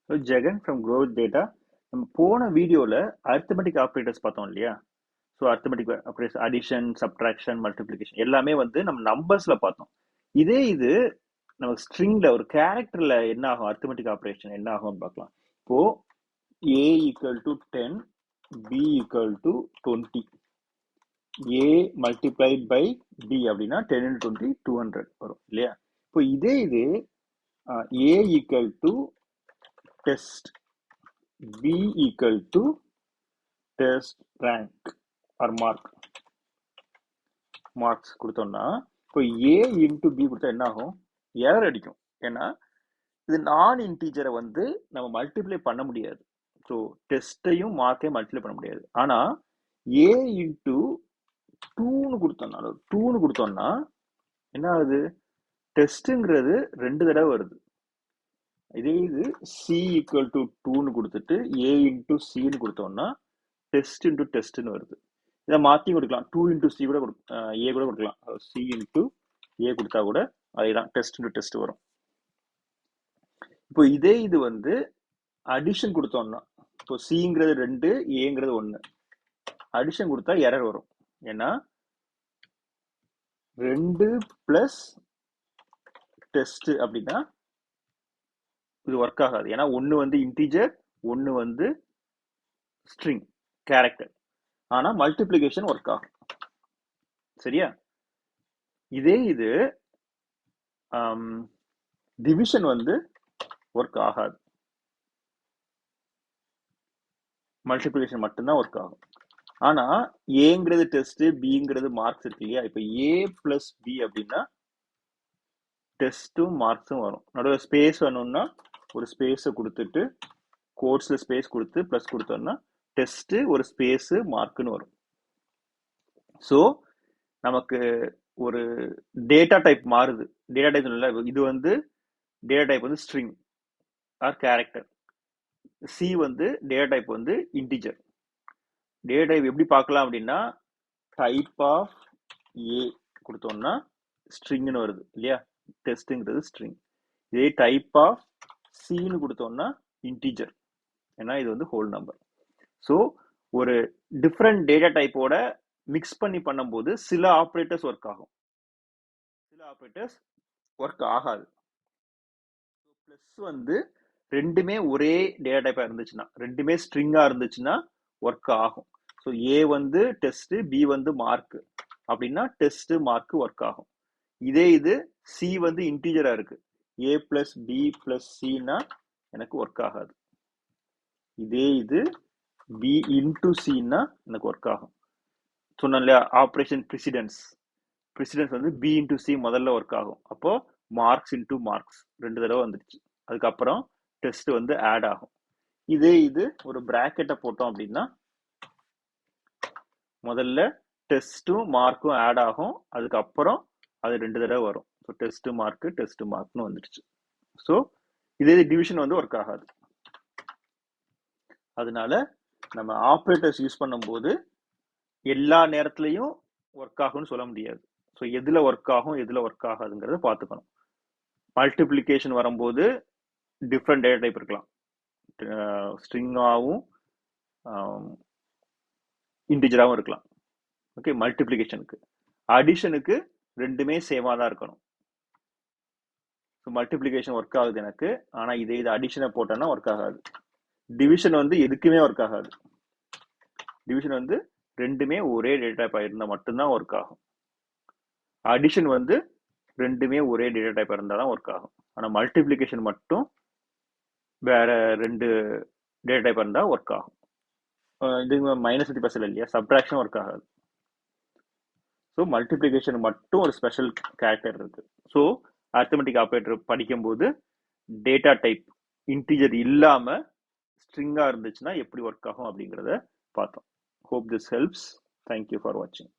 So, Jagan from growth data. நம்ம போன வீடியோல arithmetic operators பார்த்தோம் இல்லையா? So arithmetic operators addition, subtraction, multiplication எல்லாமே வந்து நம்ம நம்பர்ஸ்ல பார்த்தோம். இது நமக்கு ஸ்ட்ரிங்ல ஒரு கேரக்டர்ல என்ன ஆகும் arithmetic operation என்ன ஆகும்னு பார்க்கலாம். இப்போ a equal to 10, b equal to 20. a multiplied by b அப்படின்னா 10 into 20 200 வரும் இல்லையா? இப்போ இது a equal to test, b equal to test rank or marks கொடுத்தோம்னா இப்போ a into b கொடுத்தா என்ன ஆகும்? எரர் அடிக்கும். ஏன்னா இது நான் இன்டீஜரை வந்து நம்ம மல்டிப்ளை பண்ண முடியாது. ஸோ டெஸ்ட்டையும் மார்க்கையும் மல்டிப்ளை பண்ண முடியாது. ஆனா a into 2ன்னு கொடுத்தோம்னா என்ன ஆகுது? டெஸ்ட்ங்கிறது 2 தடவை வருது. இதே இது c equal to 2ன்னு கொடுத்துட்டு a into cன்னு கொடுத்தோம்னா டெஸ்ட் into டெஸ்ட்னு வருது. இதை மாற்றி கொடுக்கலாம். 2 into c கூட a கூட கொடுக்கலாம். c into a கொடுத்தா கூட அதுதான் டெஸ்ட் into டெஸ்ட் வரும். இப்போ இது வந்து அடிஷன் கொடுத்தோம்னா இப்போ சிங்கிறது 2, ஏங்கிறது 1. அடிஷன் கொடுத்தா எரர் வரும். ஏன்னா 2 பிளஸ் டெஸ்ட் அப்படின்னா இது ஒர்க் ஆகாது. ஏன்னா 1 வந்து இன்டீஜர், 1 வந்து ஸ்ட்ரிங் கேரக்டர். ஆனா மல்டிப்ளிகேஷன் ஒர்க் ஆகும். சரியா? இது டிவிஷன் வந்து ஒர்க் ஆகாது. மல்டிப்ளிகேஷன் மட்டும்தான் ஒர்க் ஆகும். ஆனா ஏங்கிறது டெஸ்ட், பிங்கிறது மார்க்ஸ் இருக்கு இல்லையா? இப்ப ஏ பிளஸ் பி அப்படின்னா டெஸ்ட்டும் மார்க்ஸும் வரும். நடுவில் ஸ்பேஸ் வேணும்னா ஒரு ஸ்பேஸை கொடுத்துட்டு கோட்ஸ்ல ஸ்பேஸ் கொடுத்து பிளஸ் கொடுத்தோம்னா டெஸ்ட் ஒரு ஸ்பேஸ் மார்க்னு வரும். ஸோ நமக்கு ஒரு டேட்டா டைப் மாறுது. டேட்டா டைப் இல்லை, இது வந்து டேட்டா டைப் வந்து ஸ்ட்ரிங் ஆர் கேரக்டர். சி வந்து டேட்டா டைப் வந்து இன்டிஜர். டேட்டா டைப் எப்படி பார்க்கலாம் அப்படின்னா டைப் ஆஃப் ஏ கொடுத்தோம்னா ஸ்ட்ரிங்னு வருது இல்லையா? டெஸ்ட்ங்கிறது ஸ்ட்ரிங். இதே டைப் ஆஃப் சின்னு கொடுத்தோம்னா இன்டிஜர். ஏன்னா இது வந்து ஹோல் நம்பர். ஸோ ஒரு டிஃப்ரெண்ட் டேட்டா டைப்போட மிக்ஸ் பண்ணி பண்ணும்போது சில ஆப்ரேட்டர்ஸ் ஒர்க் ஆகும், சில ஆப்ரேட்டர்ஸ் ஒர்க் ஆகாது. பிளஸ் வந்து ரெண்டுமே ஒரே டேட்டா டைப்பா இருந்துச்சுன்னா, ரெண்டுமே ஸ்ட்ரிங்கா இருந்துச்சுன்னா ஒர்க் ஆகும். ஸோ ஏ வந்து டெஸ்ட், பி வந்து மார்க் அப்படின்னா டெஸ்ட் மார்க் ஒர்க் ஆகும். இது சி வந்து இன்டீஜரா இருக்கு, ஏ பிளஸ் பி பிளஸ் சின்னா எனக்கு ஒர்க் ஆகாது. இது பி இன்டு சின்னா எனக்கு ஒர்க் ஆகும். சொன்னேன் இல்லையா? ஆப்ரேஷன் ப்ரிசிடென்ஸ் வந்து பி இன்டு சி முதல்ல ஒர்க் ஆகும். அப்போ மார்க்ஸ் இன்டு மார்க்ஸ் 2 தடவை வந்துருச்சு. அதுக்கப்புறம் டெஸ்ட் வந்து ஆட் ஆகும். இது ஒரு பிராக்கெட்டை போட்டோம் அப்படின்னா முதல்ல டெஸ்ட்டும் மார்க்கும் ஆட் ஆகும், அதுக்கப்புறம் அது 2 தடவை வரும். ஸோ டெஸ்ட் மார்க்னு வந்துடுச்சு. ஸோ இதே டிவிஷன் வந்து ஒர்க் ஆகாது. அதனால நம்ம ஆப்ரேட்டர்ஸ் யூஸ் பண்ணும்போது எல்லா நேரத்துலையும் ஒர்க் ஆகும்னு சொல்ல முடியாது. ஸோ எதுல ஒர்க் ஆகும் எதுல ஒர்க் ஆகாதுங்கிறத பார்த்துக்கணும். மல்டிப்ளிகேஷன் வரும்போது டிஃப்ரெண்ட் டேட்டா டைப் இருக்கலாம், ஸ்ட்ரிங்காகவும் இன்டிஜராகவும் இருக்கலாம். ஓகே, மல்டிப்ளிகேஷனுக்கு. அடிஷனுக்கு ரெண்டுமே சேமாக தான் இருக்கணும். ஸோ மல்டிப்ளிகேஷன் ஒர்க் ஆகுது எனக்கு, ஆனால் இது அடிஷனை போட்டோன்னா ஒர்க் ஆகாது. டிவிஷன் வந்து எதுக்குமே ஒர்க் ஆகாது. டிவிஷன் வந்து ரெண்டுமே ஒரே டேட்டா டைப்பாக இருந்தால் மட்டும்தான் ஒர்க் ஆகும். அடிஷன் வந்து ரெண்டுமே ஒரே டேட்டா டைப்பாக இருந்தால் தான் ஒர்க் ஆகும். ஆனால் மல்டிப்ளிகேஷன் மட்டும் வேற 2 டேட்டா டைப்பாக இருந்தால் ஒர்க் ஆகும். இது -50% இல்லையா? சப்ட்ராக்ஷன் ஒர்க் ஆகாது. ஸோ மல்டிப்ளிகேஷன் மட்டும் ஒரு ஸ்பெஷல் கேரக்டர் இருக்கு. ஸோ அரித்மெட்டிக் ஆப்ரேட்டர் படிக்கும்போது டேட்டா டைப் இன்டீஜர் இல்லாம ஸ்ட்ரிங்கா இருந்துச்சுன்னா எப்படி ஒர்க் ஆகும் அப்படிங்கிறத பார்த்தோம். Hope this helps. Thank you for வாட்சிங்.